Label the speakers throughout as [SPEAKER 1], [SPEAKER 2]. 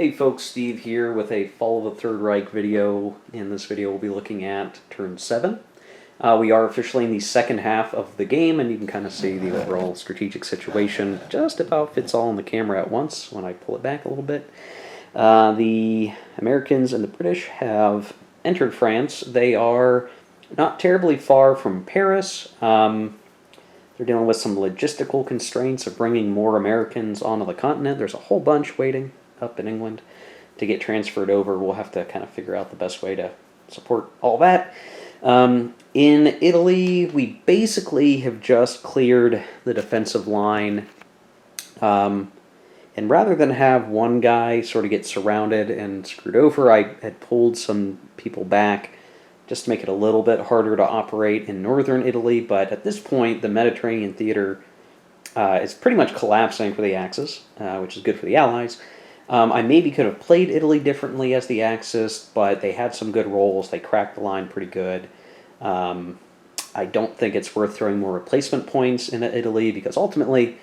[SPEAKER 1] Hey folks, Steve here with a Fall of the Third Reich video. In this video we'll be looking at turn 7. We are officially in the second half of the game, and you can kind of see the overall strategic situation just about fits all on the camera at once when I pull it back a little bit. The Americans and the British have entered France. They are not terribly far from Paris. They're dealing with some logistical constraints of bringing more Americans onto the continent. There's a whole bunch waiting up in England to get transferred over. We'll have to kind of figure out the best way to support all that. In Italy, we basically have just cleared the defensive line. And rather than have one guy sort of get surrounded and screwed over, I had pulled some people back just to make it a little bit harder to operate in northern Italy. But at this point, the Mediterranean theater is pretty much collapsing for the Axis, which is good for the Allies. I maybe could have played Italy differently as the Axis, but they had some good rolls. They cracked the line pretty good. I don't think it's worth throwing more replacement points into Italy, because ultimately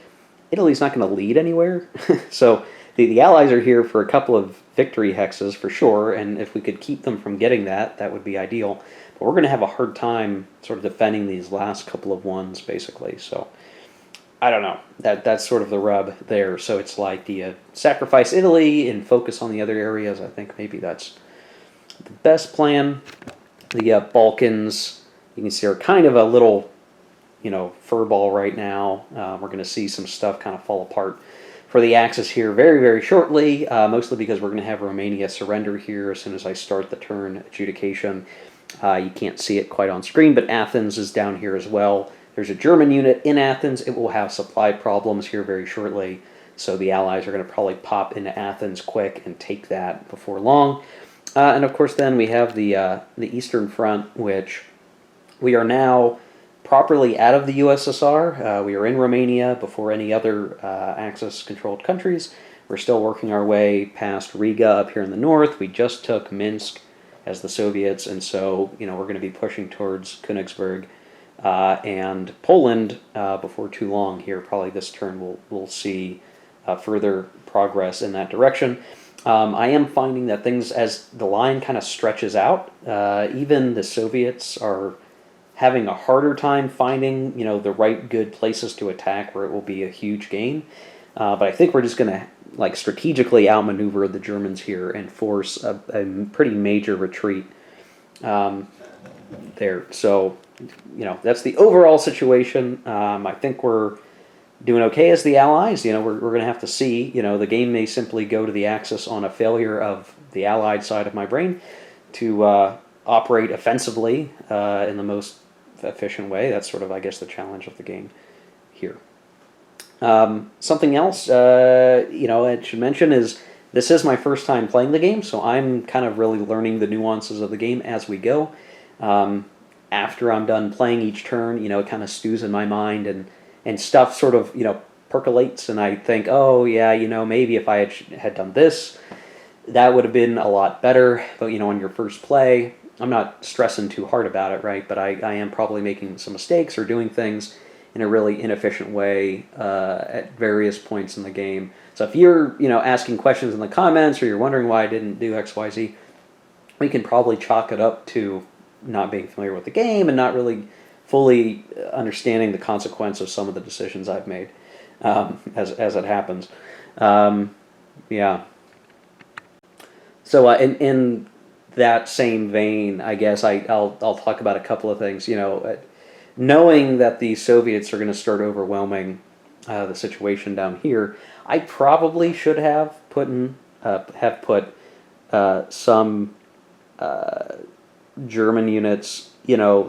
[SPEAKER 1] Italy's not going to lead anywhere. So the Allies are here for a couple of victory hexes for sure, and if we could keep them from getting that, that would be ideal. But we're going to have a hard time sort of defending these last couple of ones, basically. So I don't know. That's sort of the rub there. So it's like, do you sacrifice Italy and focus on the other areas? I think maybe that's the best plan. The Balkans, you can see, are kind of a little, furball right now. We're going to see some stuff kind of fall apart for the Axis here very, very shortly, mostly because we're going to have Romania surrender here as soon as I start the turn adjudication. You can't see it quite on screen, but Athens is down here as well. There's a German unit in Athens. It will have supply problems here very shortly, so the Allies are going to probably pop into Athens quick and take that before long. And of course then we have the Eastern Front, which we are now properly out of the USSR. We are in Romania before any other Axis-controlled countries. We're still working our way past Riga up here in the north. We just took Minsk as the Soviets, and so we're going to be pushing towards Königsberg. And Poland, before too long here, probably this turn, we'll see further progress in that direction. I am finding that things, as the line kind of stretches out, even the Soviets are having a harder time finding, the right good places to attack where it will be a huge gain. But I think we're just going to strategically outmaneuver the Germans here and force a pretty major retreat there. So that's the overall situation. I think we're doing okay as the Allies. We're going to have to see. The game may simply go to the Axis on a failure of the Allied side of my brain to operate offensively in the most efficient way. That's sort of, I guess, the challenge of the game here. Something else, I should mention is this is my first time playing the game, so I'm kind of really learning the nuances of the game as we go. After I'm done playing each turn, it kind of stews in my mind, and stuff sort of, percolates, and I think, oh, yeah, maybe if I had done this, that would have been a lot better. But, on your first play, I'm not stressing too hard about it, right? But I am probably making some mistakes or doing things in a really inefficient way at various points in the game. So if you're, asking questions in the comments, or you're wondering why I didn't do X, Y, Z, we can probably chalk it up to not being familiar with the game and not really fully understanding the consequence of some of the decisions I've made as it happens. Yeah. So in that same vein, I guess I'll talk about a couple of things. Knowing that the Soviets are going to start overwhelming the situation down here, I probably should have put some German units,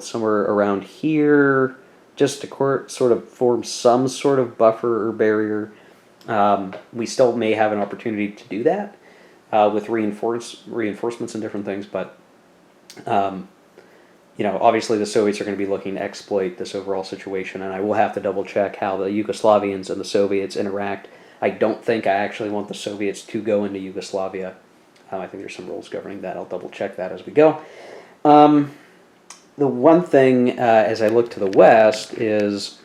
[SPEAKER 1] somewhere around here, just to sort of form some sort of buffer or barrier. We still may have an opportunity to do that with reinforcements and different things, but obviously the Soviets are going to be looking to exploit this overall situation, and I will have to double check how the Yugoslavians and the Soviets interact. I don't think I actually want the Soviets to go into Yugoslavia. I think there's some rules governing that. I'll double check that as we go. The one thing, as I look to the west, is,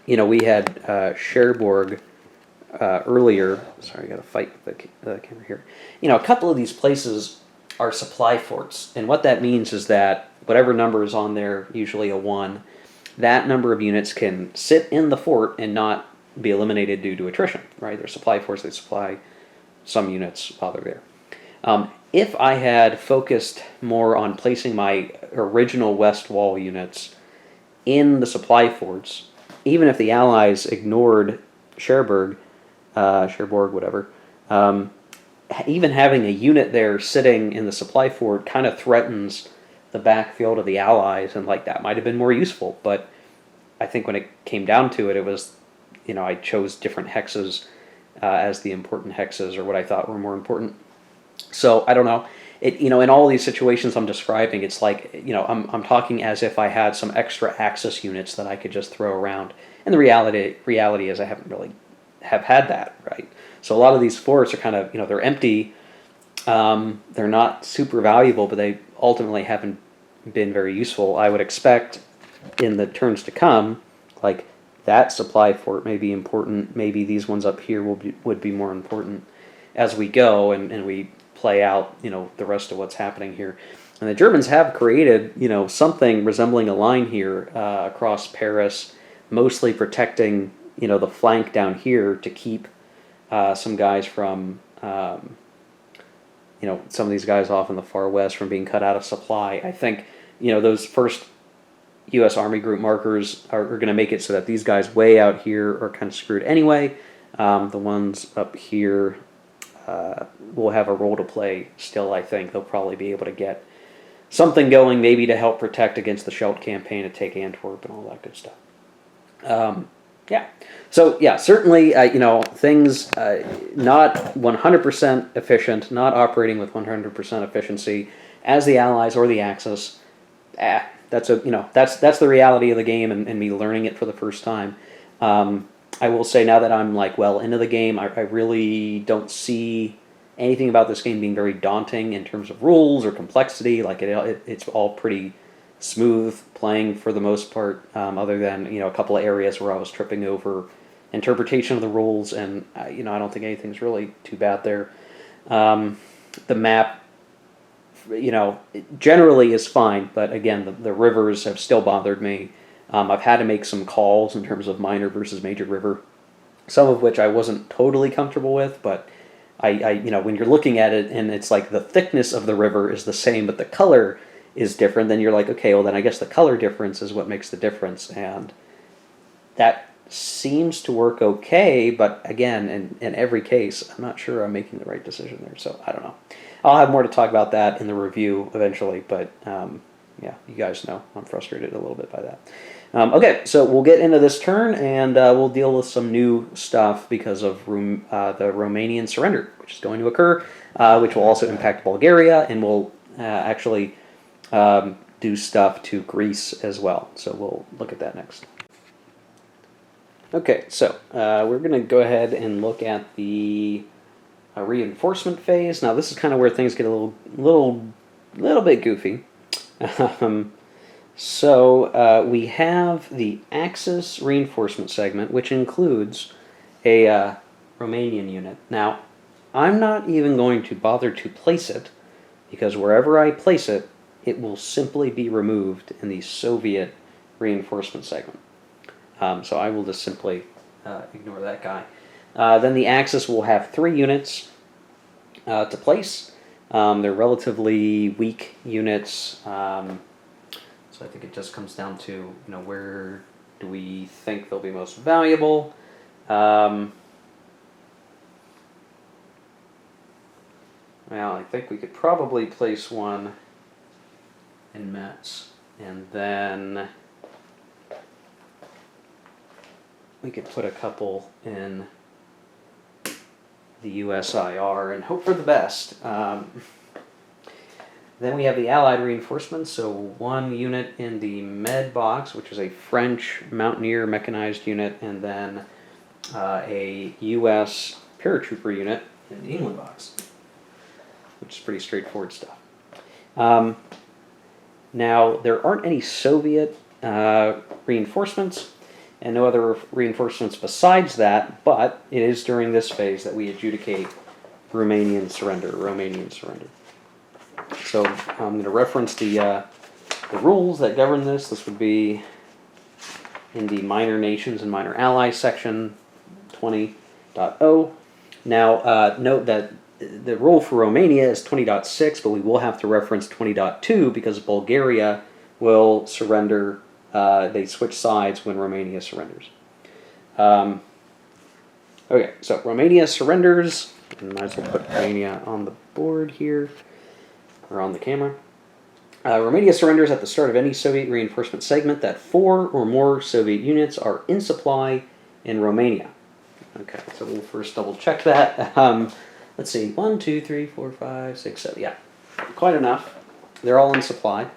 [SPEAKER 1] we had Cherbourg earlier. Sorry, I got to fight with the camera here. You know, a couple of these places are supply forts, and what that means is that whatever number is on there, usually a 1, that number of units can sit in the fort and not be eliminated due to attrition, right? They're supply forts, they supply some units while they're there. If I had focused more on placing my original west wall units in the supply forts, even if the Allies ignored Cherbourg, whatever, even having a unit there sitting in the supply fort kind of threatens the backfield of the Allies, and like that might have been more useful. But I think when it came down to it, it was, you know, I chose different hexes as the important hexes, or what I thought were more important. So I don't know. It, you know, in all these situations I'm describing, it's like, you know, I'm talking as if I had some extra Axis units that I could just throw around. And the reality is I haven't really have had that, right? So a lot of these forts are kind of, you know, they're empty. They're not super valuable, but they ultimately haven't been very useful. I would expect in the turns to come, like that supply fort may be important. Maybe these ones up here would be more important as we go and we play out, you know, the rest of what's happening here. And the Germans have created, you know, something resembling a line here across Paris, mostly protecting, you know, the flank down here to keep some guys from, you know, some of these guys off in the far west from being cut out of supply. I think, you know, those first U.S. Army group markers are going to make it so that these guys way out here are kind of screwed anyway. The ones up here will have a role to play still, I think. They'll probably be able to get something going, maybe to help protect against the Scheldt campaign to take Antwerp and all that good stuff. Yeah. So, yeah, certainly, you know, things not 100% efficient, not operating with 100% efficiency as the Allies or the Axis. That's a, you know, that's the reality of the game, and me learning it for the first time. I will say now that I'm like well into the game, I really don't see anything about this game being very daunting in terms of rules or complexity. Like it's all pretty smooth playing for the most part, other than, you know, a couple of areas where I was tripping over interpretation of the rules, and you know, I don't think anything's really too bad there. The map, you know, generally is fine, but again, the rivers have still bothered me. I've had to make some calls in terms of minor versus major river, some of which I wasn't totally comfortable with, but I you know, when you're looking at it and it's like the thickness of the river is the same, but the color is different, then you're like, okay, well then I guess the color difference is what makes the difference, and that seems to work okay, but again, in every case, I'm not sure I'm making the right decision there, so I don't know. I'll have more to talk about that in the review eventually, but yeah, you guys know I'm frustrated a little bit by that. Okay, so we'll get into this turn, and we'll deal with some new stuff because of the Romanian surrender, which is going to occur, which will also impact Bulgaria, and will actually do stuff to Greece as well. So we'll look at that next. Okay, so we're going to go ahead and look at the reinforcement phase. Now, this is kind of where things get a little bit goofy. So we have the Axis reinforcement segment, which includes a Romanian unit. Now, I'm not even going to bother to place it, because wherever I place it, it will simply be removed in the Soviet reinforcement segment. So I will just simply ignore that guy. Then the Axis will have 3 units to place. They're relatively weak units. So I think it just comes down to, you know, where do we think they'll be most valuable? Well, I think we could probably place one in Metz, and then we could put a couple in the USIR and hope for the best. Then we have the Allied reinforcements, so 1 unit in the Med box, which is a French Mountaineer mechanized unit, and then a U.S. paratrooper unit in the England box, which is pretty straightforward stuff. Now, there aren't any Soviet reinforcements, and no other reinforcements besides that, but it is during this phase that we adjudicate Romanian surrender. So I'm going to reference the rules that govern this. This would be in the Minor Nations and Minor Allies section 20.0. Now, note that the rule for Romania is 20.6, but we will have to reference 20.2 because Bulgaria will surrender. They switch sides when Romania surrenders. Okay, so Romania surrenders. And might as well put Romania on the board here, or on the camera. Romania surrenders at the start of any Soviet reinforcement segment that 4 or more Soviet units are in supply in Romania. Okay, so we'll first double check that. Let's see, 1, 2, 3, 4, 5, 6, 7. Yeah, quite enough. They're all in supply.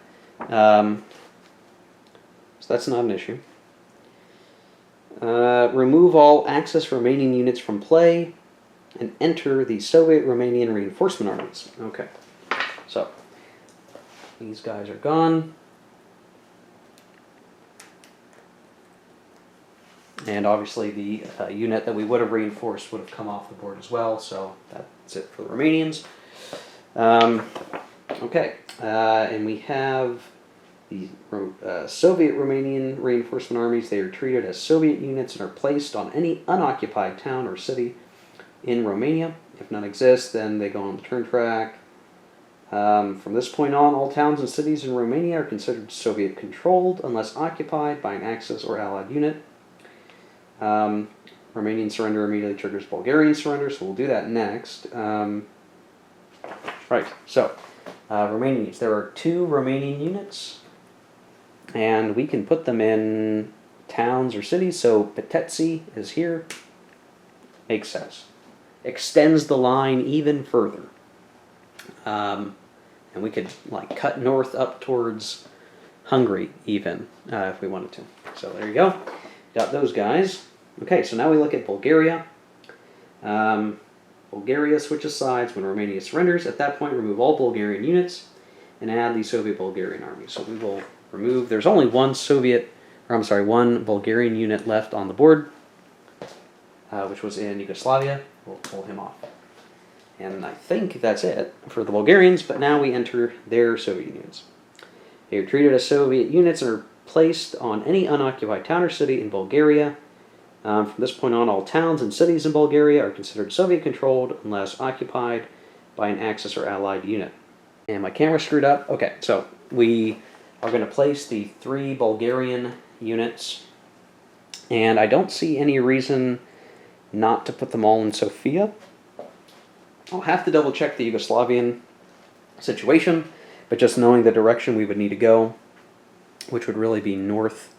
[SPEAKER 1] So that's not an issue. Remove all Axis Romanian units from play and enter the Soviet Romanian reinforcement armies. Okay, so these guys are gone. And obviously the unit that we would have reinforced would have come off the board as well, so that's it for the Romanians. Okay, and we have the Soviet Romanian reinforcement armies. They are treated as Soviet units and are placed on any unoccupied town or city in Romania. If none exist, then they go on the turn track. From this point on, all towns and cities in Romania are considered Soviet-controlled unless occupied by an Axis or Allied unit. Romanian surrender immediately triggers Bulgarian surrender, so we'll do that next. Right, so Romanians. There are 2 Romanian units, and we can put them in towns or cities. So Peteți is here. Makes sense. Extends the line even further. And we could like cut north up towards Hungary even if we wanted to. So there you go. Got those guys. Okay, so now we look at Bulgaria. Bulgaria switches sides when Romania surrenders. At that point, remove all Bulgarian units and add the Soviet Bulgarian army. So we will remove. There's only one Bulgarian unit left on the board, which was in Yugoslavia. We'll pull him off. And I think that's it for the Bulgarians, but now we enter their Soviet units. They are treated as Soviet units and are placed on any unoccupied town or city in Bulgaria. From this point on, all towns and cities in Bulgaria are considered Soviet-controlled unless occupied by an Axis or Allied unit. And my camera screwed up. Okay, so we are going to place the 3 Bulgarian units, and I don't see any reason not to put them all in Sofia. I'll have to double check the Yugoslavian situation, but just knowing the direction we would need to go, which would really be north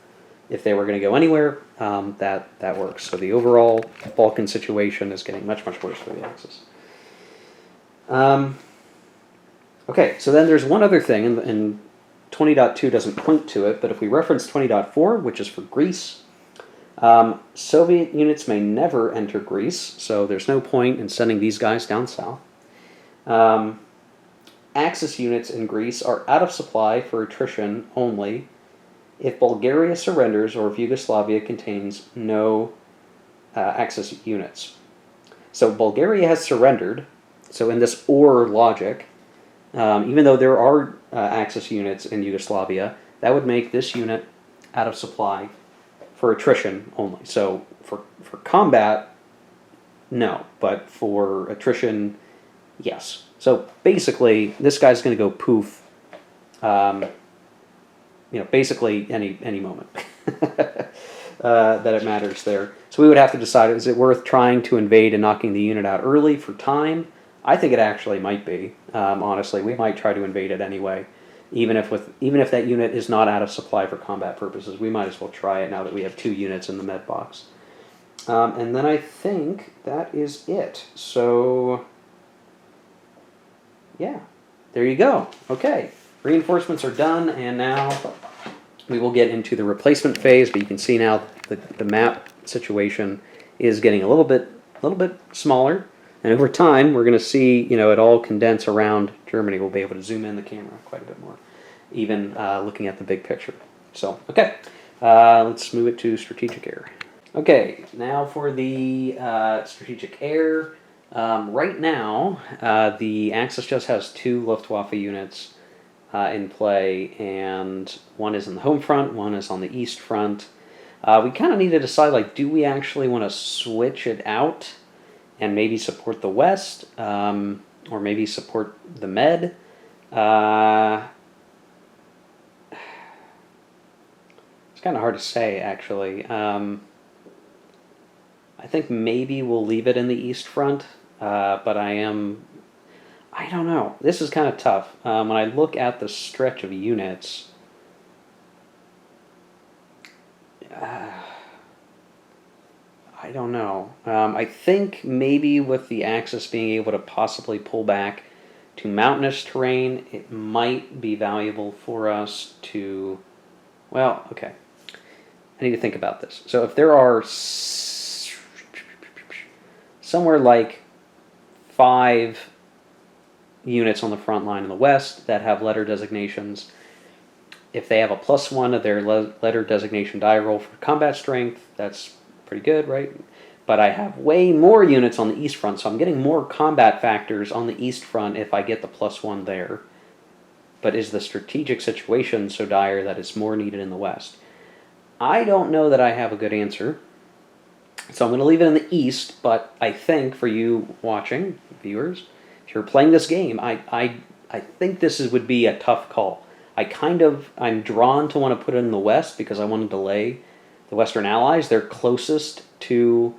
[SPEAKER 1] if they were going to go anywhere, that works. So the overall Balkan situation is getting much, much worse for the Axis. Okay, so then there's one other thing, and 20.2 doesn't point to it, but if we reference 20.4, which is for Greece, Soviet units may never enter Greece, so there's no point in sending these guys down south. Axis units in Greece are out of supply for attrition only if Bulgaria surrenders or if Yugoslavia contains no Axis units. So Bulgaria has surrendered, so in this or logic, even though there are Axis units in Yugoslavia, that would make this unit out of supply for attrition only. So for combat, no, but for attrition, yes. So basically, this guy's going to go poof, basically any moment that it matters there. So we would have to decide, is it worth trying to invade and knocking the unit out early for time? I think it actually might be. Honestly, we might try to invade it anyway. Even if that unit is not out of supply for combat purposes, we might as well try it now that we have 2 units in the med box. And then I think that is it. So, yeah, there you go. Okay, reinforcements are done, and now we will get into the replacement phase. But you can see now the map situation is getting a little bit smaller. And over time, we're going to see, it all condense around Germany. We'll be able to zoom in the camera quite a bit more, even looking at the big picture. So, okay. Let's move it to strategic air. Okay, now for the strategic air. Right now, the Axis just has 2 Luftwaffe units in play, and one is in the home front, one is on the east front. We kind of need to decide, like, do we actually want to switch it out and maybe support the west, or maybe support the Med? It's kind of hard to say, actually. I think maybe we'll leave it in the east front, but I don't know. This is kind of tough. When I look at the stretch of units, I don't know. I think maybe with the Axis being able to possibly pull back to mountainous terrain, it might be valuable for us to... Well, okay. I need to think about this. So if there are somewhere like 5 units on the front line in the west that have letter designations, if they have a +1 of their letter designation die roll for combat strength, that's pretty good, right? But I have way more units on the east front, so I'm getting more combat factors on the east front if I get the +1 there. But is the strategic situation so dire that it's more needed in the west? I don't know that I have a good answer. So I'm going to leave it in the east, but I think for you watching, viewers, if you're playing this game, I think this would be a tough call. I'm drawn to want to put it in the west because I want to delay the Western Allies. They're closest to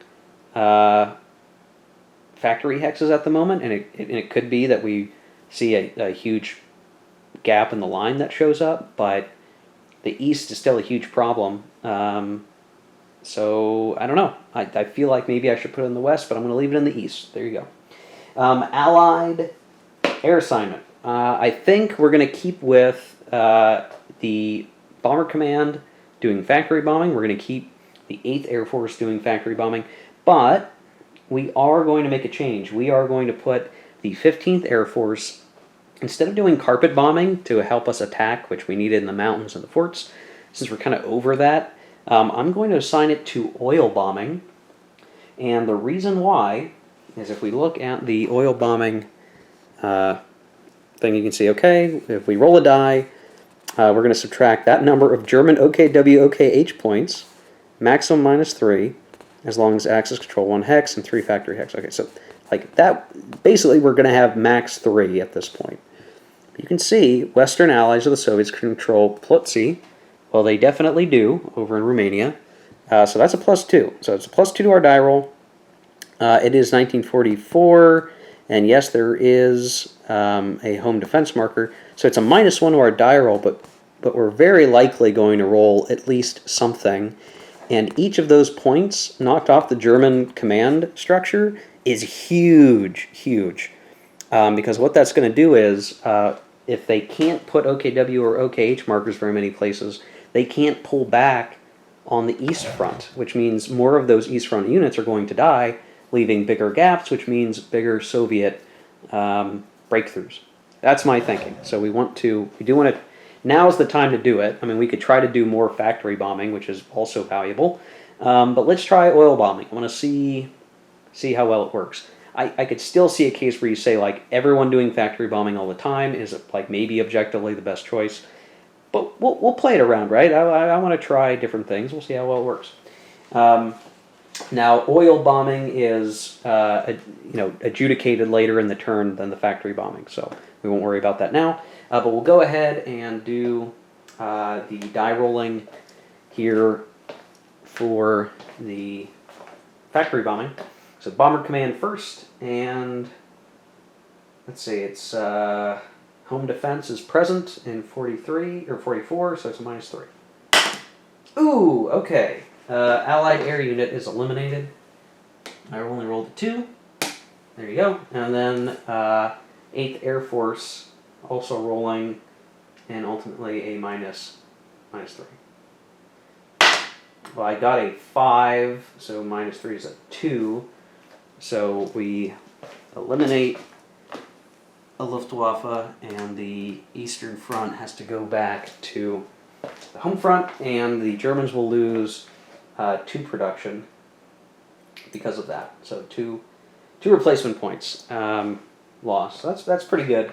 [SPEAKER 1] factory hexes at the moment, and it could be that we see a huge gap in the line that shows up, but the east is still a huge problem. So I don't know. I feel like maybe I should put it in the west, but I'm going to leave it in the east. There you go. Allied air assignment. I think we're going to keep with the Bomber Command doing factory bombing. We're going to keep the 8th Air Force doing factory bombing, but we are going to make a change. We are going to put the 15th Air Force, instead of doing carpet bombing to help us attack, which we needed in the mountains and the forts, since we're kind of over that, I'm going to assign it to oil bombing. And the reason why is if we look at the oil bombing thing, you can see, okay, if we roll a die, we're going to subtract that number of German OKW, OKH points, maximum -3, as long as Axis control 1 hex and 3 factory hex. Okay, so like that, basically we're going to have max 3 at this point. You can see Western allies of the Soviets control Plutzi. Well, they definitely do over in Romania. So that's a +2. So it's a +2 to our die roll. It is 1944, and yes, there is a home defense marker. So it's a -1 to our die roll, but we're very likely going to roll at least something. And each of those points knocked off the German command structure is huge, huge. Because what that's going to do is, if they can't put OKW or OKH markers very many places, they can't pull back on the east front, which means more of those east front units are going to die, leaving bigger gaps, which means bigger Soviet breakthroughs. That's my thinking. So we do want to, now's the time to do it. I mean, we could try to do more factory bombing, which is also valuable, but let's try oil bombing. I want to see how well it works. I could still see a case where you say, like, everyone doing factory bombing all the time is, like, maybe objectively the best choice. But we'll play it around, right? I want to try different things. We'll see how well it works. Now, oil bombing is adjudicated later in the turn than the factory bombing, so we won't worry about that now. But we'll go ahead and do the die rolling here for the factory bombing. So Bomber Command first, and let's see, it's home defense is present in 43 or 44, so it's a -3. Ooh, okay. Allied air unit is eliminated. I only rolled a 2. There you go. And then 8th Air Force also rolling, and ultimately a -3. Well, I got a 5, so -3 is a 2. So we eliminate a Luftwaffe, and the Eastern Front has to go back to the home front, and the Germans will lose 2 production because of that. So two replacement points lost. So that's pretty good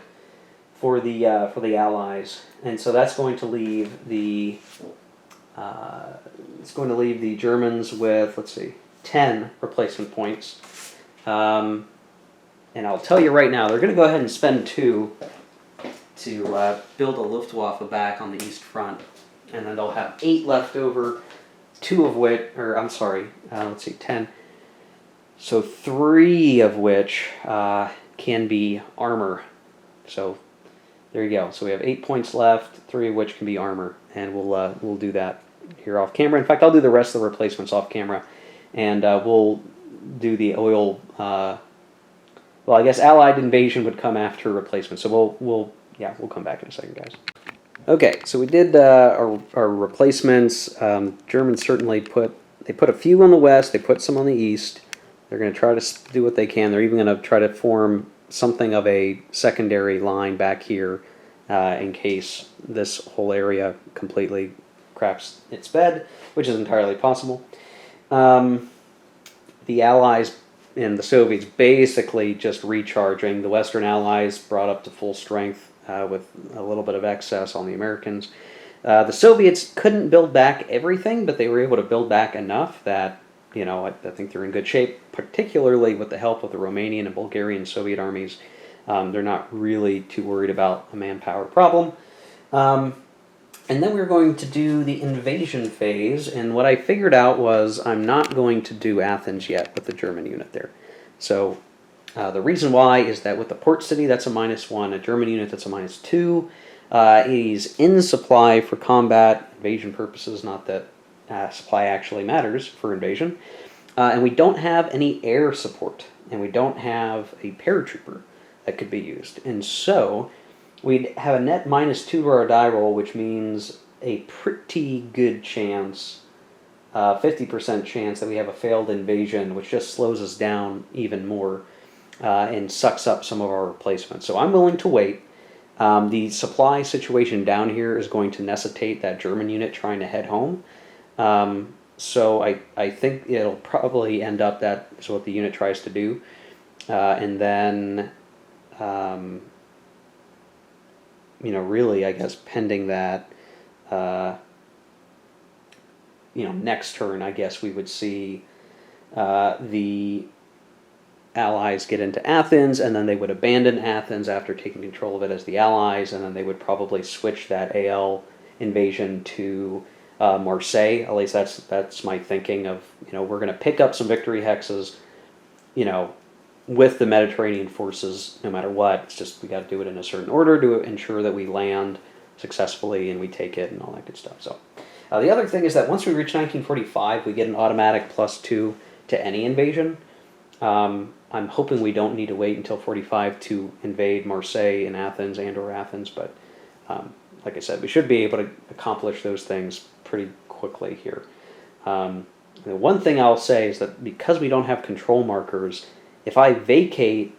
[SPEAKER 1] for the Allies, and so that's going to leave the Germans with, let's see, 10 replacement points. And I'll tell you right now, they're going to go ahead and spend 2 to build a Luftwaffe back on the East Front, and then they'll have 8 left over, 2 of which, or I'm sorry, let's see, 10. So 3 of which can be armor. So there you go. So we have 8 points left, 3 of which can be armor, and we'll do that here off camera. In fact, I'll do the rest of the replacements off camera, and we'll do the oil. Well, I guess Allied invasion would come after replacement. So we'll come back in a second, guys. Okay, so we did our replacements. Germans certainly put a few on the west. They put some on the east. They're going to try to do what they can. They're even going to try to form something of a secondary line back here in case this whole area completely craps its bed, which is entirely possible. The Allies and the Soviets basically just recharging. The Western Allies brought up to full strength with a little bit of excess on the Americans. The Soviets couldn't build back everything, but they were able to build back enough that, I think they're in good shape, particularly with the help of the Romanian and Bulgarian Soviet armies. They're not really too worried about a manpower problem. And then we're going to do the invasion phase, and what I figured out was I'm not going to do Athens yet with the German unit there. So the reason why is that with the port city, that's a -1, a German unit, that's a -2. He's in supply for combat invasion purposes, not that supply actually matters for invasion. And we don't have any air support, and we don't have a paratrooper that could be used. And so we'd have a net -2 to our die roll, which means a pretty good chance, 50% chance that we have a failed invasion, which just slows us down even more and sucks up some of our replacements. So I'm willing to wait. The supply situation down here is going to necessitate that German unit trying to head home. So I think it'll probably end up that is what the unit tries to do. And then, really, I guess, pending that, next turn, I guess we would see the Allies get into Athens, and then they would abandon Athens after taking control of it as the Allies, and then they would probably switch that AL invasion to Marseille. At least that's my thinking of, we're going to pick up some victory hexes, with the Mediterranean forces, no matter what. It's just we got to do it in a certain order to ensure that we land successfully and we take it and all that good stuff. So the other thing is that once we reach 1945, we get an automatic +2 to any invasion. I'm hoping we don't need to wait until 45 to invade Marseille and Athens or Athens, but like I said, we should be able to accomplish those things pretty quickly here. The one thing I'll say is that because we don't have control markers, if I vacate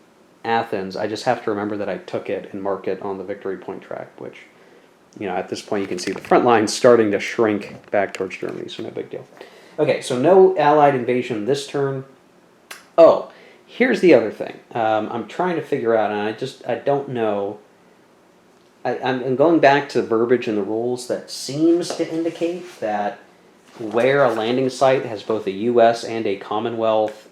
[SPEAKER 1] Athens, I just have to remember that I took it and mark it on the victory point track, which, at this point you can see the front line's starting to shrink back towards Germany, so no big deal. Okay, so no Allied invasion this turn. Oh, here's the other thing. I'm trying to figure out, and I don't know. I'm going back to the verbiage in the rules that seems to indicate that where a landing site has both a U.S. and a Commonwealth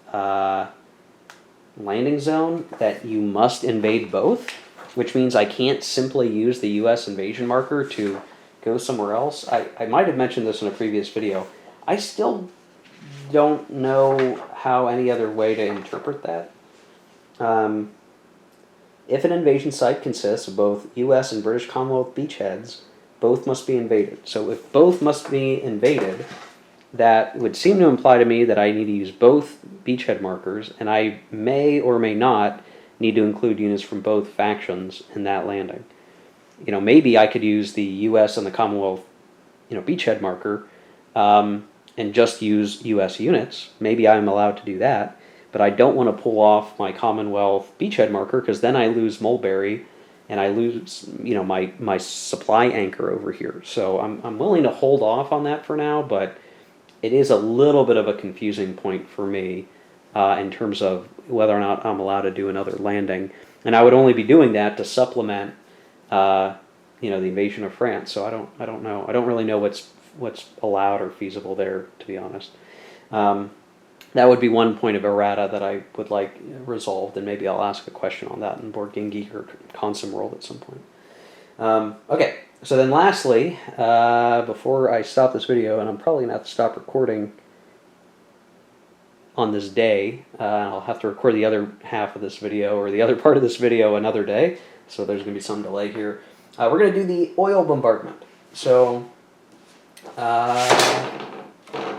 [SPEAKER 1] landing zone, that you must invade both, which means I can't simply use the U.S. invasion marker to go somewhere else. I might have mentioned this in a previous video. I still don't know how any other way to interpret that. If an invasion site consists of both U.S. and British Commonwealth beachheads, both must be invaded. So if both must be invaded, that would seem to imply to me that I need to use both beachhead markers, and I may or may not need to include units from both factions in that landing. Maybe I could use the U.S. and the Commonwealth, beachhead marker, and just use U.S. units. Maybe I'm allowed to do that, but I don't want to pull off my Commonwealth beachhead marker, because then I lose Mulberry, and I lose, my supply anchor over here. So I'm willing to hold off on that for now, but it is a little bit of a confusing point for me in terms of whether or not I'm allowed to do another landing. And I would only be doing that to supplement, the invasion of France. So I don't know. I don't really know what's allowed or feasible there, to be honest. That would be one point of errata that I would like resolved, and maybe I'll ask a question on that in Board Game Geek or Consum World at some point. Okay, so then lastly, before I stop this video, and I'm probably going to have to stop recording on this day, I'll have to record the other half of this video, or the other part of this video another day, so there's going to be some delay here. We're going to do the oil bombardment. So,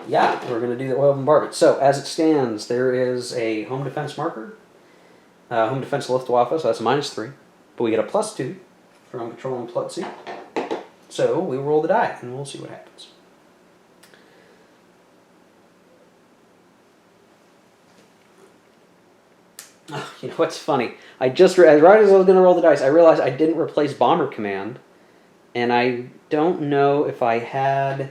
[SPEAKER 1] yeah, we're going to do the oil bombardment. So, as it stands, there is a home defense marker, home defense Luftwaffe, so that's a -3, but we get a +2 from controlling Plutzi. So, we roll the die, and we'll see what happens. Oh, you know what's funny? Right as I was going to roll the dice, I realized I didn't replace Bomber Command, and I don't know if I had...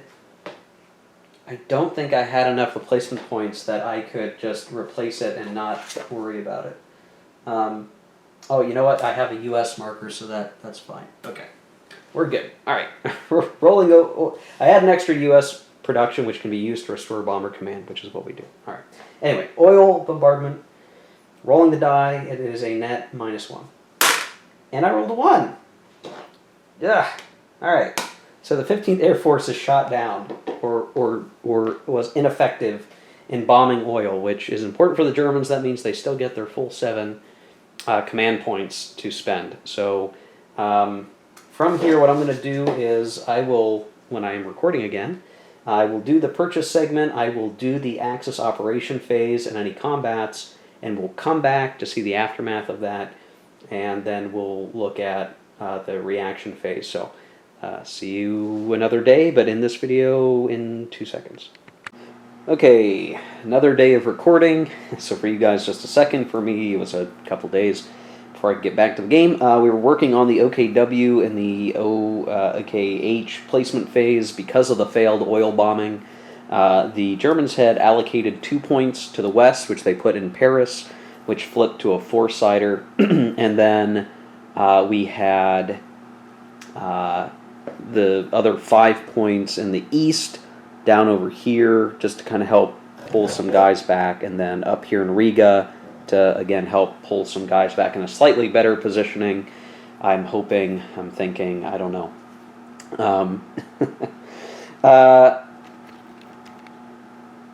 [SPEAKER 1] I don't think I had enough replacement points that I could just replace it and not worry about it. Oh, you know what? I have a U.S. marker, so that's fine. Okay. We're good. All right. We're rolling. I had an extra U.S. production, which can be used to restore Bomber Command, which is what we do. All right. Anyway, oil bombardment. Rolling the die. It is a net -1. And I rolled a 1. Yeah. All right. So the 15th Air Force is shot down, or was ineffective in bombing oil, which is important for the Germans. That means they still get their full 7 command points to spend. So from here, what I'm going to do is I will, when I am recording again, I will do the purchase segment, I will do the Axis operation phase and any combats, and we'll come back to see the aftermath of that, and then we'll look at the reaction phase. So see you another day, but in this video in 2 seconds. Okay, another day of recording. So for you guys, just a second. For me, it was a couple days before I could get back to the game. We were working on the OKW and the OKH placement phase because of the failed oil bombing. The Germans had allocated 2 points to the west, which they put in Paris, which flipped to a 4-sider. And then we had the other 5 points in the east down over here just to kind of help pull some guys back, and then up here in Riga to again help pull some guys back in a slightly better positioning. I'm thinking, I don't know.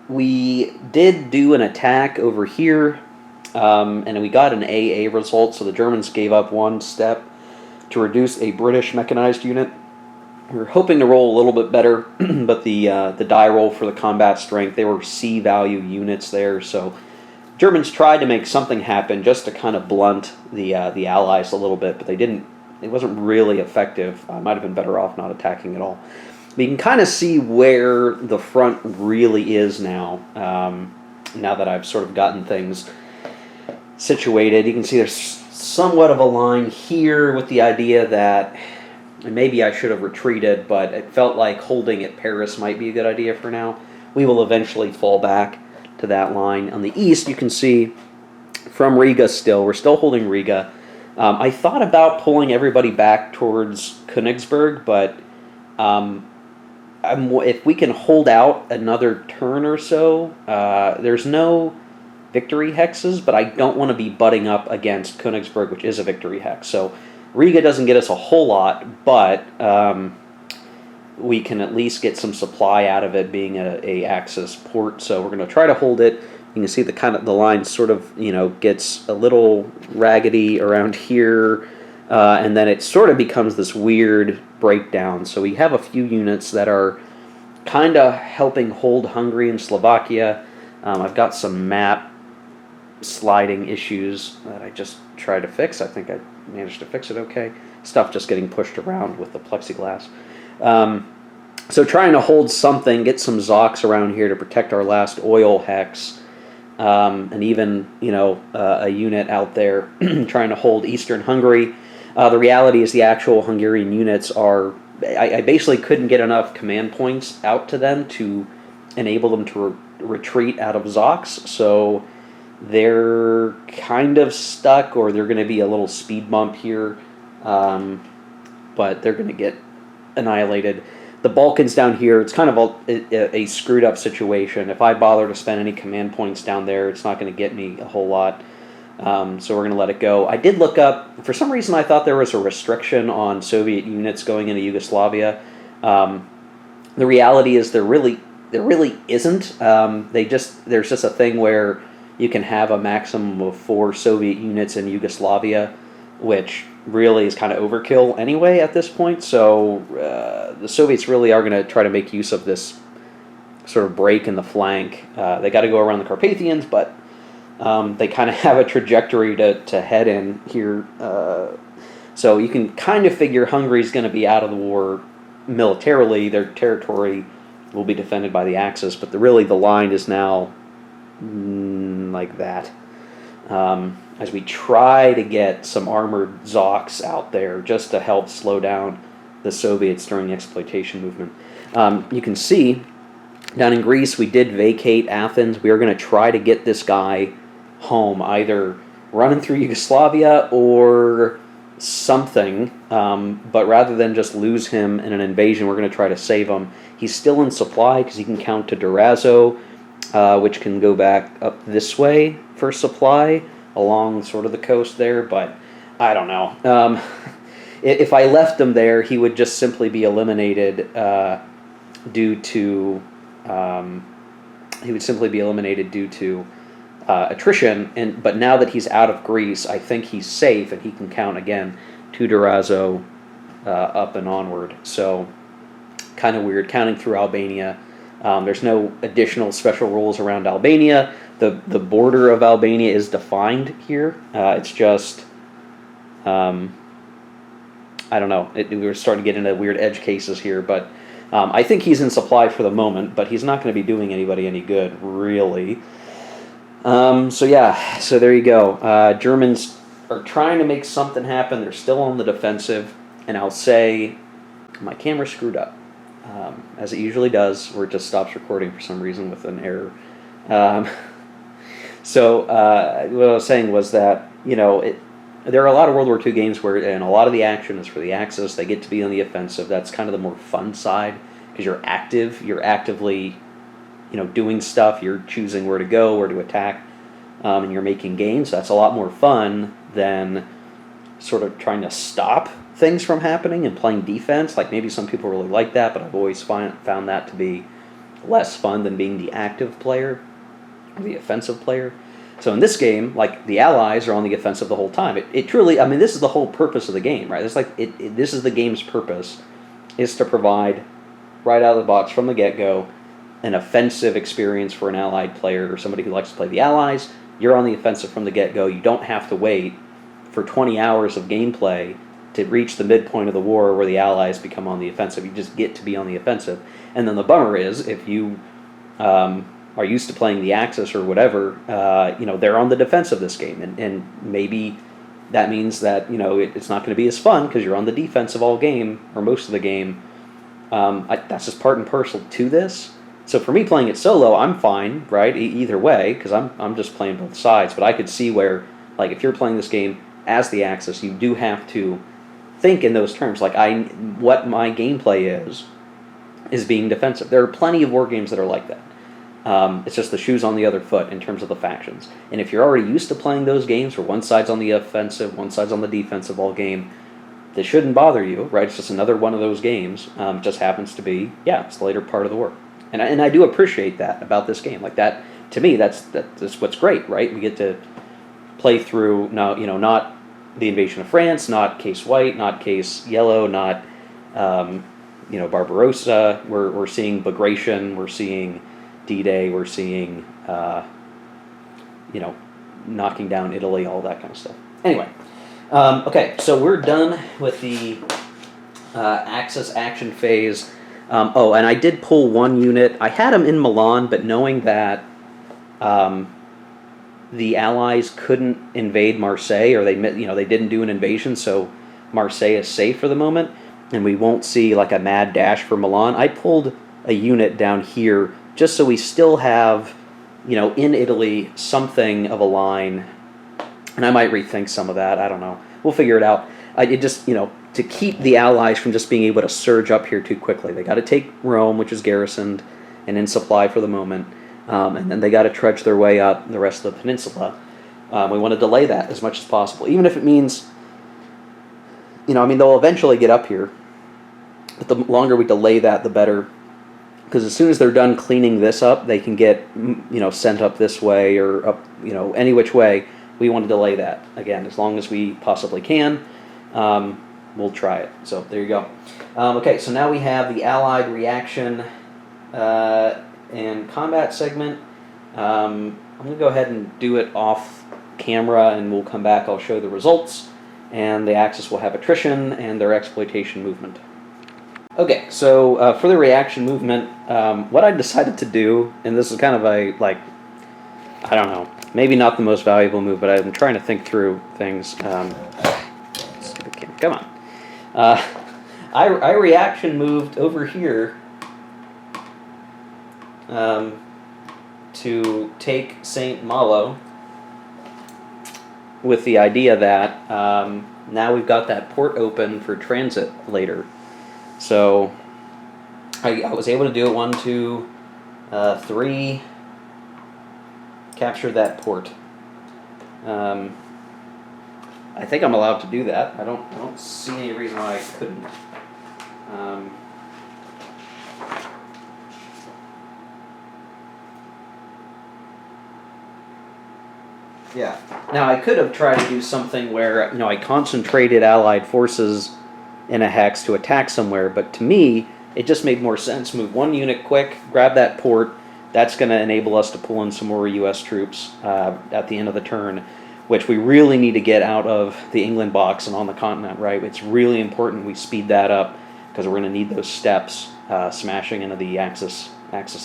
[SPEAKER 1] We did do an attack over here, and we got an AA result, so the Germans gave up 1 step to reduce a British mechanized unit. We were hoping to roll a little bit better, but the die roll for the combat strength, they were C value units there, so Germans tried to make something happen just to kind of blunt the Allies a little bit, but they didn't. It wasn't really effective. I might have been better off not attacking at all. But you can kind of see where the front really is now, now that I've sort of gotten things situated. You can see there's somewhat of a line here with the idea that maybe I should have retreated, but it felt like holding at Paris might be a good idea for now. We will eventually fall back to that line. On the east, you can see from Riga still, we're still holding Riga. I thought about pulling everybody back towards Königsberg, but if we can hold out another turn or so, there's no victory hexes, but I don't want to be butting up against Königsberg, which is a victory hex. So Riga doesn't get us a whole lot, but we can at least get some supply out of it being a Axis port. So we're going to try to hold it. You can see the line sort of gets a little raggedy around here, and then it sort of becomes this weird breakdown. So we have a few units that are kind of helping hold Hungary and Slovakia. I've got some map sliding issues that I just tried to fix. I think I managed to fix it okay. Stuff just getting pushed around with the plexiglass. So trying to hold something, get some Zocs around here to protect our last oil hex, and even a unit out there trying to hold Eastern Hungary. The reality is the actual Hungarian units are. I basically couldn't get enough command points out to them to enable them to retreat out of Zox, so they're kind of stuck, or they're going to be a little speed bump here, but they're going to get annihilated. The Balkans down here, it's kind of a screwed up situation. If I bother to spend any command points down there, it's not going to get me a whole lot. So we're going to let it go. I did look up, for some reason I thought there was a restriction on Soviet units going into Yugoslavia. The reality is there really isn't. There's just a thing where you can have a maximum of 4 Soviet units in Yugoslavia, which really is kind of overkill anyway at this point. So the Soviets really are going to try to make use of this sort of break in the flank. They got to go around the Carpathians, but they kind of have a trajectory to head in here. So you can kind of figure Hungary's going to be out of the war militarily. Their territory will be defended by the Axis, but the line is now like that. As we try to get some armored Zoks out there just to help slow down the Soviets during the exploitation movement. You can see down in Greece we did vacate Athens. We are going to try to get this guy home, either running through Yugoslavia or something, but rather than just lose him in an invasion, we're going to try to save him. He's still in supply because he can count to Durazzo, which can go back up this way for supply along sort of the coast there, but I don't know. If I left him there, he would just simply be eliminated due to attrition. But now that he's out of Greece, I think he's safe and he can count again to Durazzo up and onward. So kind of weird counting through Albania. There's no additional special rules around Albania. The border of Albania is defined here. It's just I don't know. We were starting to get into weird edge cases here, but I think he's in supply for the moment, but he's not going to be doing anybody any good, really. So yeah, so there you go. Germans are trying to make something happen. They're still on the defensive, and I'll say my camera screwed up, as it usually does, where it just stops recording for some reason with an error. So what I was saying was that, there are a lot of World War II games where, and a lot of the action is for the Axis. They get to be on the offensive. That's kind of the more fun side because you're active. You're actively, doing stuff. You're choosing where to go, where to attack, and you're making gains. That's a lot more fun than sort of trying to stop things from happening and playing defense. Like maybe some people really like that, but I've always found that to be less fun than being the active player, or the offensive player. So in this game, like, the Allies are on the offensive the whole time. It truly, this is the whole purpose of the game, right? It's like this is the game's purpose, is to provide right out of the box from the get-go an offensive experience for an Allied player or somebody who likes to play the Allies. You're on the offensive from the get-go. You don't have to wait for 20 hours of gameplay to reach the midpoint of the war where the Allies become on the offensive. You just get to be on the offensive. And then the bummer is, if you are used to playing the Axis or whatever, they're on the defensive this game. And maybe that means that, it's not going to be as fun because you're on the defensive all game, or most of the game. That's just part and parcel to this. So for me playing it solo, I'm fine, right? Either way, because I'm just playing both sides. But I could see where, like, if you're playing this game as the Axis, you do have to think in those terms. Like, what my gameplay is being defensive. There are plenty of war games that are like that. It's just the shoes on the other foot in terms of the factions. And if you're already used to playing those games where one side's on the offensive, one side's on the defensive all game, this shouldn't bother you, right? It's just another one of those games. Just happens to be, it's the later part of the war. And I do appreciate that about this game. Like, that, to me, that's what's great, right? We get to play through, not the invasion of France, not Case White, not Case Yellow, not, Barbarossa. We're seeing Bagration, we're seeing D-Day, we're seeing, knocking down Italy, all that kind of stuff. Anyway, okay, so we're done with the Axis action phase. And I did pull one unit. I had them in Milan, but knowing that the Allies couldn't invade Marseille, or they didn't do an invasion, so Marseille is safe for the moment, and we won't see like a mad dash for Milan. I pulled a unit down here just so we still have, in Italy, something of a line. And I might rethink some of that. I don't know. We'll figure it out. It just, to keep the Allies from just being able to surge up here too quickly. They got to take Rome, which is garrisoned and in supply for the moment, and then they got to trudge their way up the rest of the peninsula. We want to delay that as much as possible, even if it means, they'll eventually get up here, but the longer we delay that, the better, because as soon as they're done cleaning this up, they can get, sent up this way or up, any which way. We want to delay that, again, as long as we possibly can. We'll try it. So there you go. Okay, so now we have the Allied reaction and combat segment. I'm going to go ahead and do it off camera, and we'll come back. I'll show the results, and the Axis will have attrition and their exploitation movement. Okay, so for the reaction movement, what I decided to do, and this is kind of a, I don't know, maybe not the most valuable move, but I'm trying to think through things. Come on. I reaction moved over here to take St. Malo with the idea that now we've got that port open for transit later. So I was able to do it 1, 2, 3, capture that port. I think I'm allowed to do that. I don't see any reason why I couldn't. Yeah. Now I could have tried to do something where I concentrated Allied forces in a hex to attack somewhere, but to me it just made more sense. Move one unit quick, grab that port. That's going to enable us to pull in some more U.S. troops at the end of the turn, which we really need to get out of the England box and on the continent, right? It's really important we speed that up because we're going to need those steps smashing into the Axis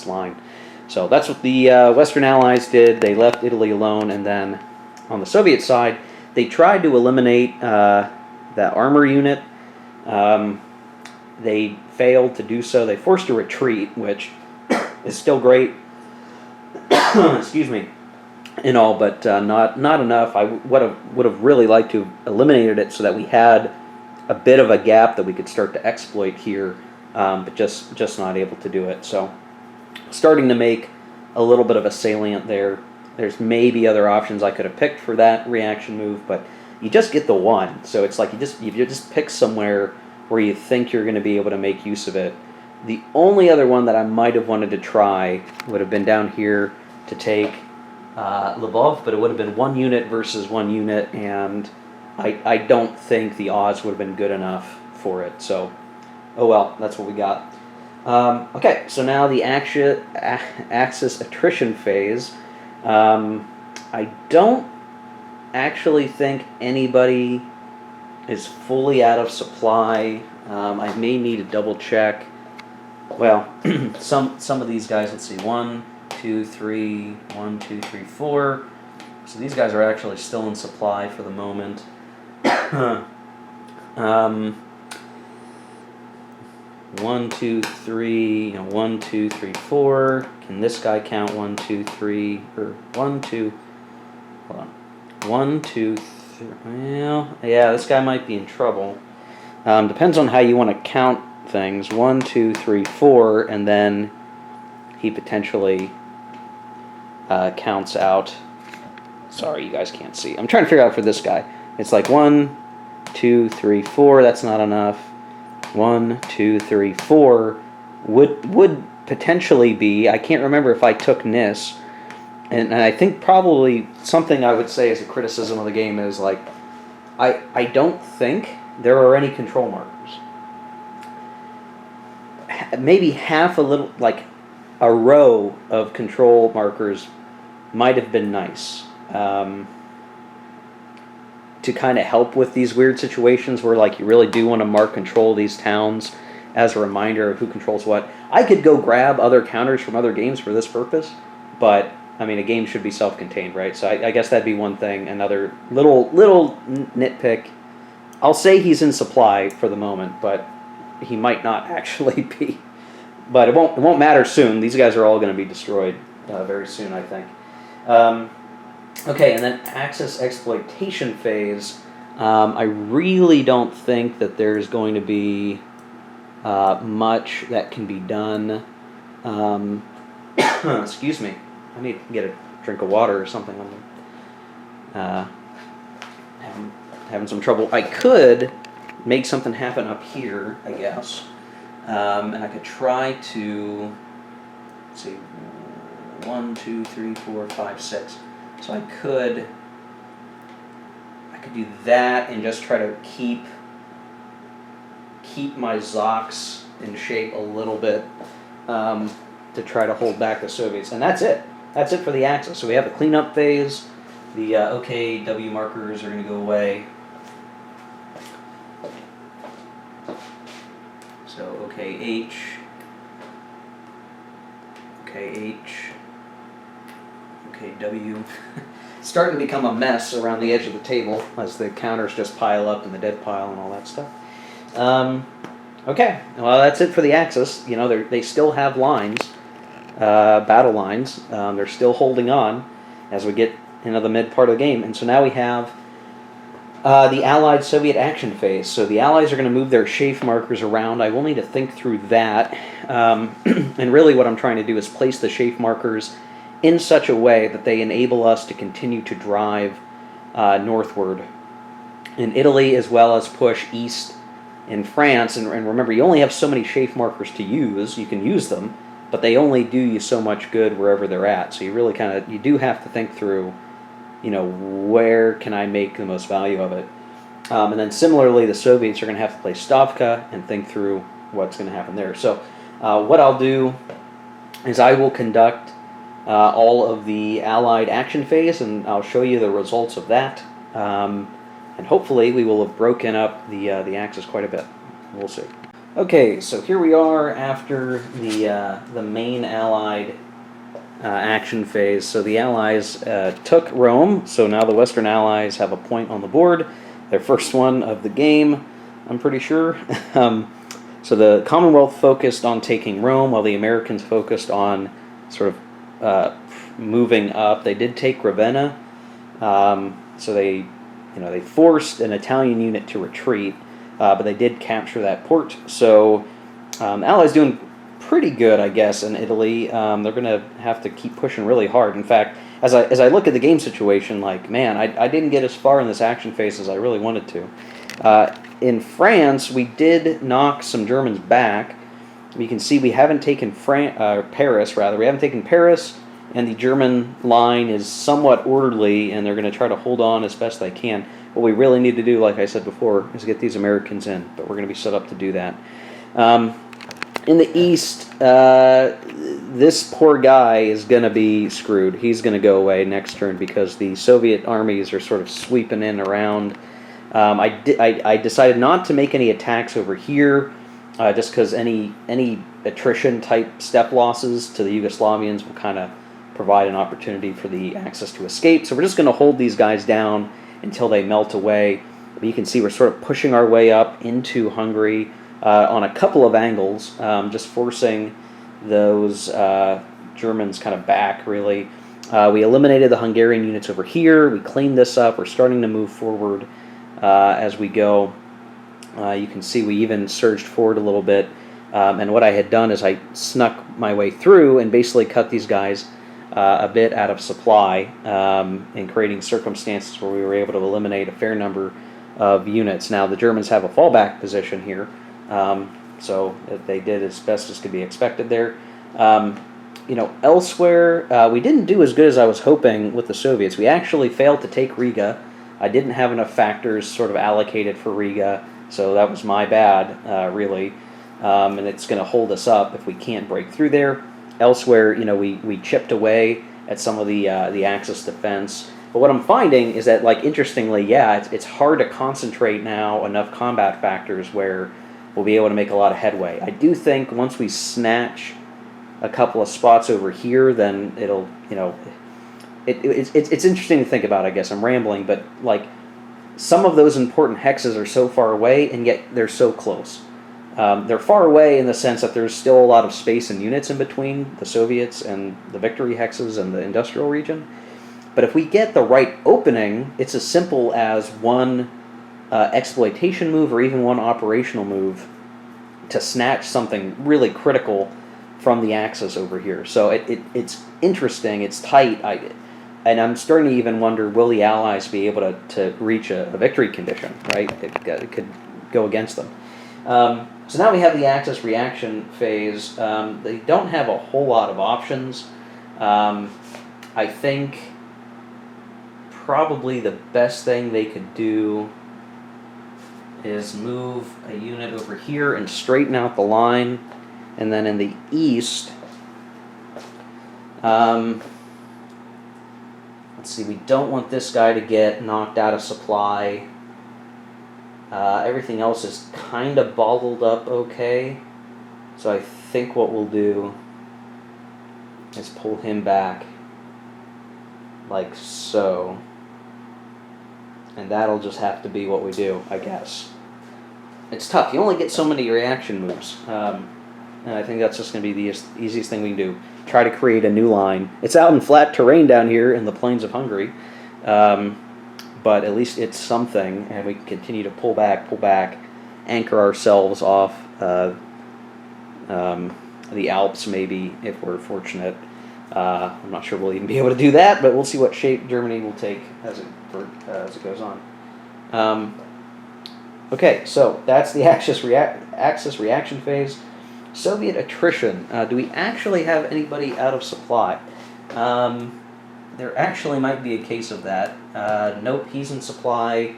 [SPEAKER 1] line. So that's what the Western Allies did. They left Italy alone, and then on the Soviet side, they tried to eliminate that armor unit. They failed to do so. They forced a retreat, which is still great. Excuse me. In all, but not enough. I would have really liked to have eliminated it so that we had a bit of a gap that we could start to exploit here, but just not able to do it. So starting to make a little bit of a salient there. There's maybe other options I could have picked for that reaction move, but you just get the one. So it's like you just pick somewhere where you think you're going to be able to make use of it. The only other one that I might have wanted to try would have been down here to take Lvov, but it would have been one unit versus one unit, and I don't think the odds would have been good enough for it. So, oh well, that's what we got. Okay, so now the Axis attrition phase. I don't actually think anybody is fully out of supply. I may need to double check. Well, some of these guys, let's see, 1, 2, 3, 1, 2, 3, 4. So these guys are actually still in supply for the moment. 1, 2, 3, 1, 2, 3, 4. Can this guy count 1, 2, 3, or 1, 2? Hold on. 1, 2, 3. Well, yeah, this guy might be in trouble. Depends on how you want to count things. 1, 2, 3, 4, and then he potentially counts out. Sorry, you guys can't see. I'm trying to figure out for this guy. It's like 1, 2, 3, 4. That's not enough. 1, 2, 3, 4 would potentially be. I can't remember if I took Nis, and I think probably something I would say as a criticism of the game is like I don't think there are any control markers. Maybe half a little, like a row of control markers might have been nice to kind of help with these weird situations where like you really do want to mark control of these towns as a reminder of who controls what. I could go grab other counters from other games for this purpose, but I mean a game should be self-contained, right? So I guess that'd be one thing. Another little nitpick I'll say he's in supply for the moment, but he might not actually be. But it won't matter soon. These guys are all going to be destroyed very soon, I think. Okay, and then Axis exploitation phase. I really don't think that there's going to be much that can be done. Excuse me. I need to get a drink of water or something. I'm having some trouble. I could make something happen up here, I guess. And I could try to, let's see, 1, 2, 3, 4, 5, 6. So I could do that and just try to keep my Zocs in shape a little bit to try to hold back the Soviets. And that's it. That's it for the Axis. So we have the cleanup phase. The OKW markers are going to go away. So OKH, OKH, OKW. Starting to become a mess around the edge of the table as the counters just pile up in the dead pile and all that stuff. Okay, well that's it for the Axis. You know, they still have lines, battle lines. They're still holding on as we get into the mid part of the game. And so now we have the Allied Soviet action phase. So the Allies are going to move their chafe markers around. I will need to think through that. And really what I'm trying to do is place the chafe markers in such a way that they enable us to continue to drive northward in Italy, as well as push east in France. And remember, you only have so many chafe markers to use. You can use them, but they only do you so much good wherever they're at. So you really you do have to think through, you know, where can I make the most value of it? And then similarly, the Soviets are going to have to play Stavka and think through what's going to happen there. So what I'll do is I will conduct all of the Allied action phase, and I'll show you the results of that. And hopefully we will have broken up the Axis quite a bit. We'll see. Okay, so here we are after the main Allied action phase. So the Allies took Rome, so now the Western Allies have a point on the board. Their first one of the game, I'm pretty sure. So the Commonwealth focused on taking Rome, while the Americans focused on sort of moving up. They did take Ravenna, so they forced an Italian unit to retreat, but they did capture that port. So Allies doing pretty good, I guess, in Italy. They're going to have to keep pushing really hard. In fact, as I look at the game situation, like, man, I didn't get as far in this action phase as I really wanted to. In France, we did knock some Germans back. You can see we haven't taken Paris, rather. We haven't taken Paris, and the German line is somewhat orderly, and they're going to try to hold on as best they can. What we really need to do, like I said before, is get these Americans in, but we're going to be set up to do that. In the east, this poor guy is going to be screwed. He's going to go away next turn because the Soviet armies are sort of sweeping in around. I decided not to make any attacks over here, just because any attrition type step losses to the Yugoslavians will kind of provide an opportunity for the Axis to escape. So we're just going to hold these guys down until they melt away. But you can see we're sort of pushing our way up into Hungary on a couple of angles, just forcing those Germans kind of back, really. We eliminated the Hungarian units over here. We cleaned this up. We're starting to move forward as we go. You can see we even surged forward a little bit. And what I had done is I snuck my way through and basically cut these guys a bit out of supply, in creating circumstances where we were able to eliminate a fair number of units. Now, the Germans have a fallback position here, so they did as best as could be expected there. Elsewhere, we didn't do as good as I was hoping with the Soviets. We actually failed to take Riga. I didn't have enough factors sort of allocated for Riga, so that was my bad, really. And it's going to hold us up if we can't break through there. Elsewhere, we chipped away at some of the Axis defense. But what I'm finding is that, like, interestingly, yeah, it's hard to concentrate now enough combat factors where we'll be able to make a lot of headway. I do think once we snatch a couple of spots over here, then it'll, it's interesting to think about, I guess. I'm rambling, but, like, some of those important hexes are so far away, and yet they're so close. They're far away in the sense that there's still a lot of space and units in between the Soviets and the victory hexes and the industrial region. But if we get the right opening, it's as simple as one exploitation move or even one operational move to snatch something really critical from the Axis over here. So it's interesting, it's tight, and I'm starting to even wonder, will the Allies be able to reach a victory condition, right? It could go against them. So now we have the Axis reaction phase. They don't have a whole lot of options. I think probably the best thing they could do is move a unit over here and straighten out the line, and then in the east, let's see, we don't want this guy to get knocked out of supply. Everything else is kind of bottled up okay, so I think what we'll do is pull him back like so, and that'll just have to be what we do, I guess. It's tough. You only get so many reaction moves, and I think that's just going to be the easiest thing we can do. Try to create a new line. It's out in flat terrain down here in the plains of Hungary, but at least it's something, and we can continue to pull back, anchor ourselves off the Alps maybe, if we're fortunate. I'm not sure we'll even be able to do that, but we'll see what shape Germany will take as it goes on. Okay, so that's the Axis reaction phase. Soviet attrition. Do we actually have anybody out of supply? There actually might be a case of that. Nope, he's in supply.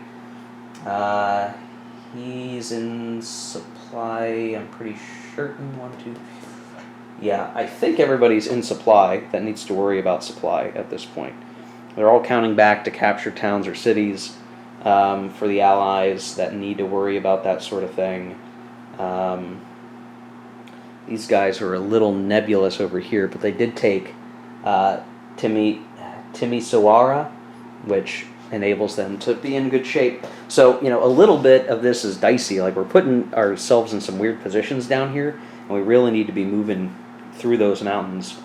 [SPEAKER 1] He's in supply, I'm pretty certain. 1, 2. Yeah, I think everybody's in supply that needs to worry about supply at this point. They're all counting back to capture towns or cities for the Allies that need to worry about that sort of thing. These guys are a little nebulous over here, but they did take Timisoara, which enables them to be in good shape. So, a little bit of this is dicey. Like, we're putting ourselves in some weird positions down here, and we really need to be moving through those mountains.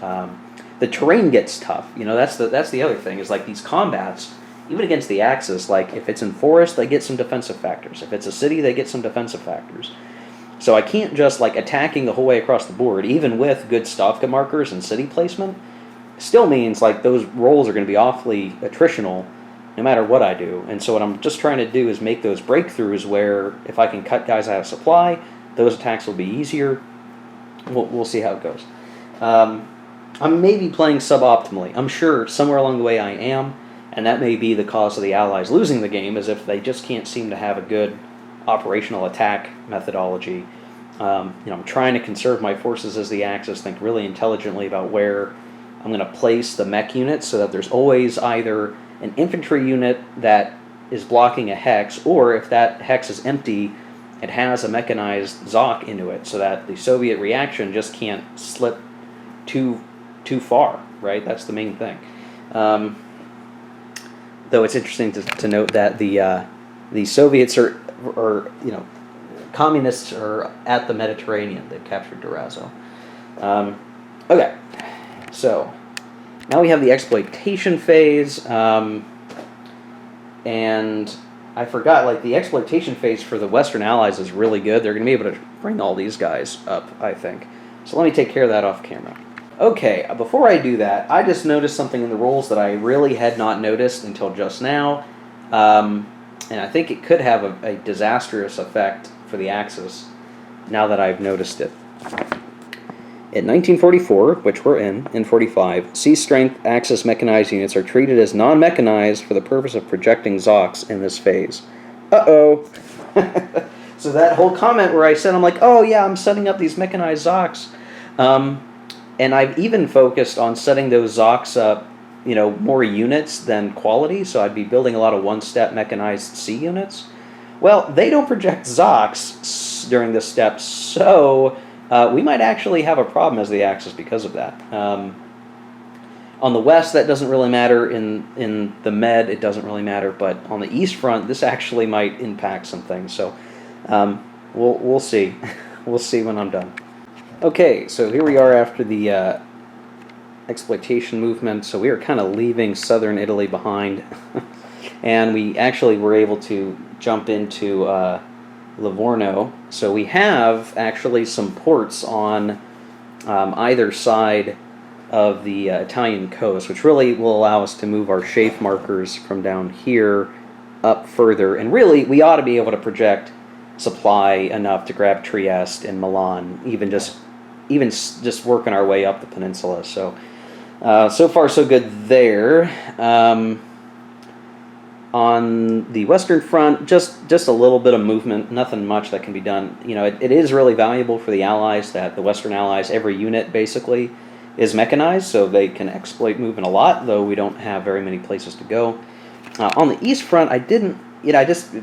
[SPEAKER 1] The terrain gets tough. That's the other thing, is like these combats, even against the Axis, like if it's in forest, they get some defensive factors. If it's a city, they get some defensive factors. So I can't just like attacking the whole way across the board, even with good Stavka markers and city placement, still means like those rolls are going to be awfully attritional no matter what I do. And so what I'm just trying to do is make those breakthroughs where if I can cut guys out of supply, those attacks will be easier. We'll see how it goes. I'm maybe playing suboptimally. I'm sure somewhere along the way I am, and that may be the cause of the Allies losing the game, is if they just can't seem to have a good operational attack methodology. I'm trying to conserve my forces as the Axis, think really intelligently about where I'm going to place the mech units so that there's always either an infantry unit that is blocking a hex, or if that hex is empty, it has a mechanized Zoc into it, so that the Soviet reaction just can't slip too far, right? That's the main thing. Though it's interesting to note that the Soviets are communists are at the Mediterranean. They've captured Durazzo. Okay, so now we have the exploitation phase, and I forgot, like, the exploitation phase for the Western Allies is really good. They're going to be able to bring all these guys up, I think. So let me take care of that off camera. Okay, before I do that, I just noticed something in the rolls that I really had not noticed until just now, and I think it could have a disastrous effect for the Axis now that I've noticed it. In 1944, which we're in 45, C-strength Axis mechanized units are treated as non-mechanized for the purpose of projecting Zocs in this phase. Uh-oh! So that whole comment where I said, I'm like, oh yeah, I'm setting up these mechanized Zocs, and I've even focused on setting those Zocs up, more units than quality, so I'd be building a lot of one-step mechanized C units. Well, they don't project Zocs during this step, so we might actually have a problem as the Axis because of that. On the west, that doesn't really matter. In the Med, it doesn't really matter. But on the east front, this actually might impact some things. So we'll see. We'll see when I'm done. Okay, so here we are after the exploitation movement. So we are kind of leaving southern Italy behind. And we actually were able to jump into Livorno. So we have actually some ports on either side of the Italian coast, which really will allow us to move our chafe markers from down here up further. And really, we ought to be able to project supply enough to grab Trieste and Milan, even just working our way up the peninsula. So so far so good there. On the Western Front, just a little bit of movement, nothing much that can be done. You know, it is really valuable for the Allies that the Western Allies, every unit basically, is mechanized, so they can exploit movement a lot, though we don't have very many places to go. On the East Front, I didn't,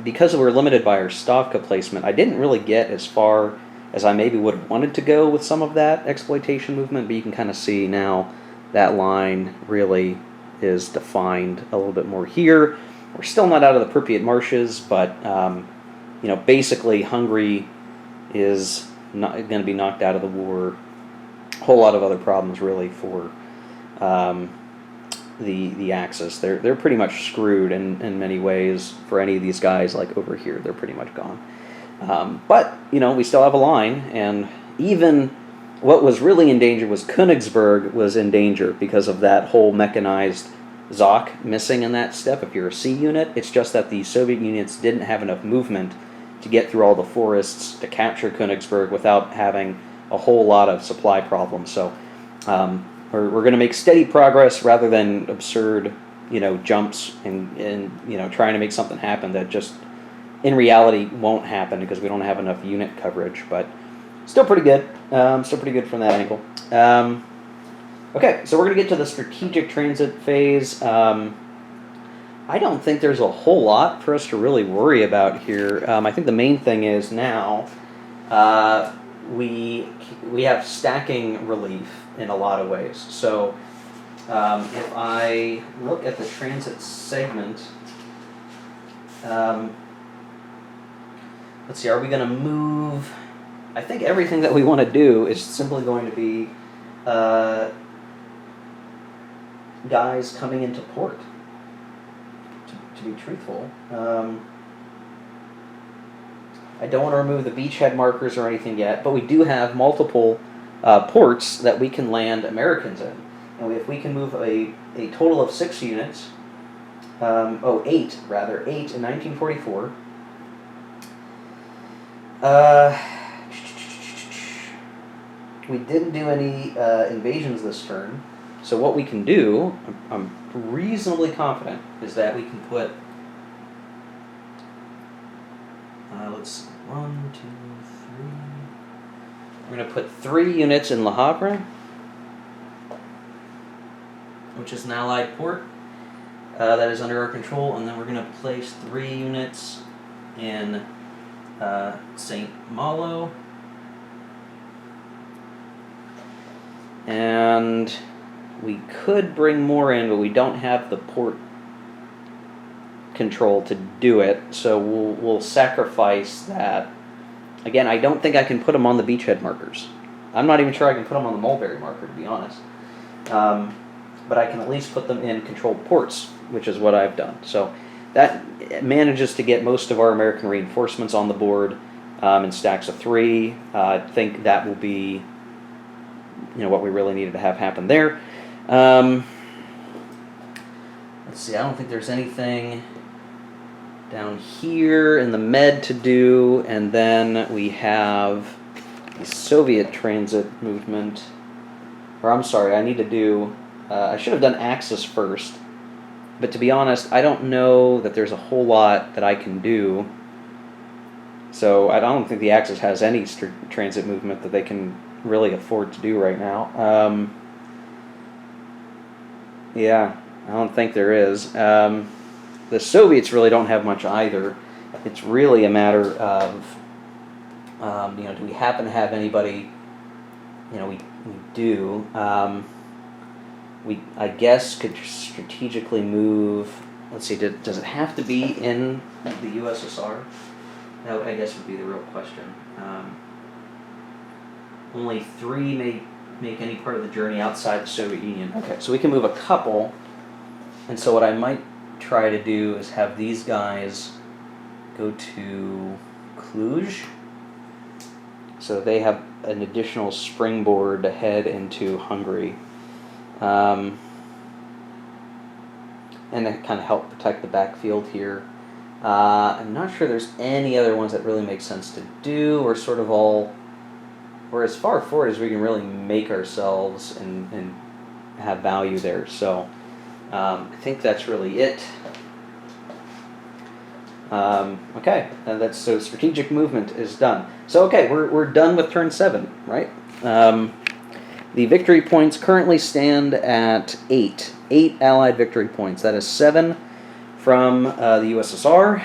[SPEAKER 1] because we're limited by our Stavka placement, I didn't really get as far as I maybe would have wanted to go with some of that exploitation movement, but you can kind of see now that line really is defined a little bit more here. We're still not out of the Pripyat marshes, but basically Hungary is not going to be knocked out of the war. A whole lot of other problems really for the Axis. They're pretty much screwed in many ways for any of these guys. Like over here, they're pretty much gone. But we still have a line, and even what was really in danger was Königsberg was in danger because of that whole mechanized Zoc missing in that step. If you're a C unit, it's just that the Soviet units didn't have enough movement to get through all the forests to capture Königsberg without having a whole lot of supply problems. So we're going to make steady progress rather than absurd jumps and trying to make something happen that just in reality won't happen because we don't have enough unit coverage. But still pretty good. Still pretty good from that angle. Okay, so we're going to get to the strategic transit phase. I don't think there's a whole lot for us to really worry about here. I think the main thing is now we have stacking relief in a lot of ways. So if I look at the transit segment, let's see, are we going to move? I think everything that we want to do is simply going to be guys coming into port, to be truthful. I don't want to remove the beachhead markers or anything yet, but we do have multiple ports that we can land Americans in. And if we can move a total of 6 units, 8 in 1944. We didn't do any invasions this turn. So what we can do, I'm reasonably confident, is that we can put, let's see, 1, 2, 3. We're going to put 3 units in Le Havre, which is an Allied port that is under our control, and then we're going to place 3 units in St. Malo, and we could bring more in, but we don't have the port control to do it, so we'll sacrifice that. Again, I don't think I can put them on the beachhead markers. I'm not even sure I can put them on the Mulberry marker, to be honest. But I can at least put them in controlled ports, which is what I've done. So that manages to get most of our American reinforcements on the board in stacks of 3. I think that will be what we really needed to have happen there. Let's see, I don't think there's anything down here in the Med to do, and then we have the Soviet transit movement. Or I'm sorry, I need to do, I should have done Axis first, but to be honest, I don't know that there's a whole lot that I can do. So I don't think the Axis has any transit movement that they can really afford to do right now. Yeah, I don't think there is. The Soviets really don't have much either. It's really a matter of, do we happen to have anybody? We do. we, I guess, could strategically move. Let's see, does it have to be in the USSR? That, I guess, would be the real question. Only 3 may make any part of the journey outside the Soviet Union. Okay, so we can move a couple. And so what I might try to do is have these guys go to Cluj. So they have an additional springboard to head into Hungary. And that kind of help protect the backfield here. I'm not sure there's any other ones that really make sense to do. We're sort of all, we're as far forward as we can really make ourselves and have value there. So I think that's really it. Okay, and that's, so strategic movement is done. So okay, we're done with turn 7, right? The victory points currently stand at 8. 8 Allied victory points. That is 7 from the USSR.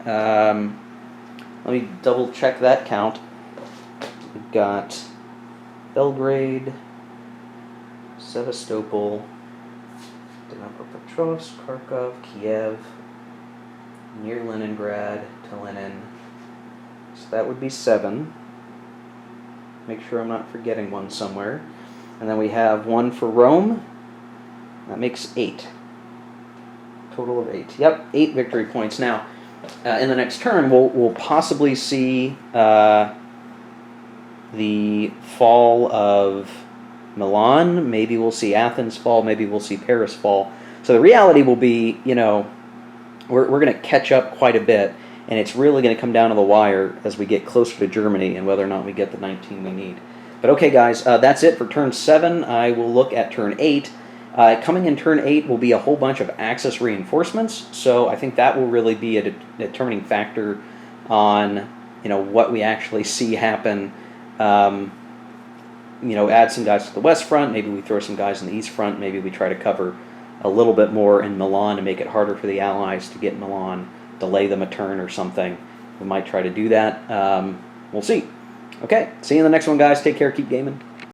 [SPEAKER 1] Let me double check that count. We've got Belgrade, Sevastopol, Dnipropetrovsk, Kharkov, Kiev, near Leningrad to Lenin. So that would be 7. Make sure I'm not forgetting one somewhere. And then we have 1 for Rome. That makes 8. Total of 8. Yep, 8 victory points. Now, in the next turn, we'll possibly see the fall of Milan. Maybe we'll see Athens fall. Maybe we'll see Paris fall. So the reality will be, you know, we're going to catch up quite a bit, and it's really going to come down to the wire as we get closer to Germany and whether or not we get the 19 we need. But okay, guys, that's it for turn 7. I will look at turn 8. Coming in turn 8 will be a whole bunch of Axis reinforcements, so I think that will really be a determining factor on, you know, what we actually see happen. You know, add some guys to the West Front, maybe we throw some guys in the East Front, maybe we try to cover a little bit more in Milan to make it harder for the Allies to get Milan, delay them a turn or something. We might try to do that. We'll see. Okay, see you in the next one, guys. Take care, keep gaming.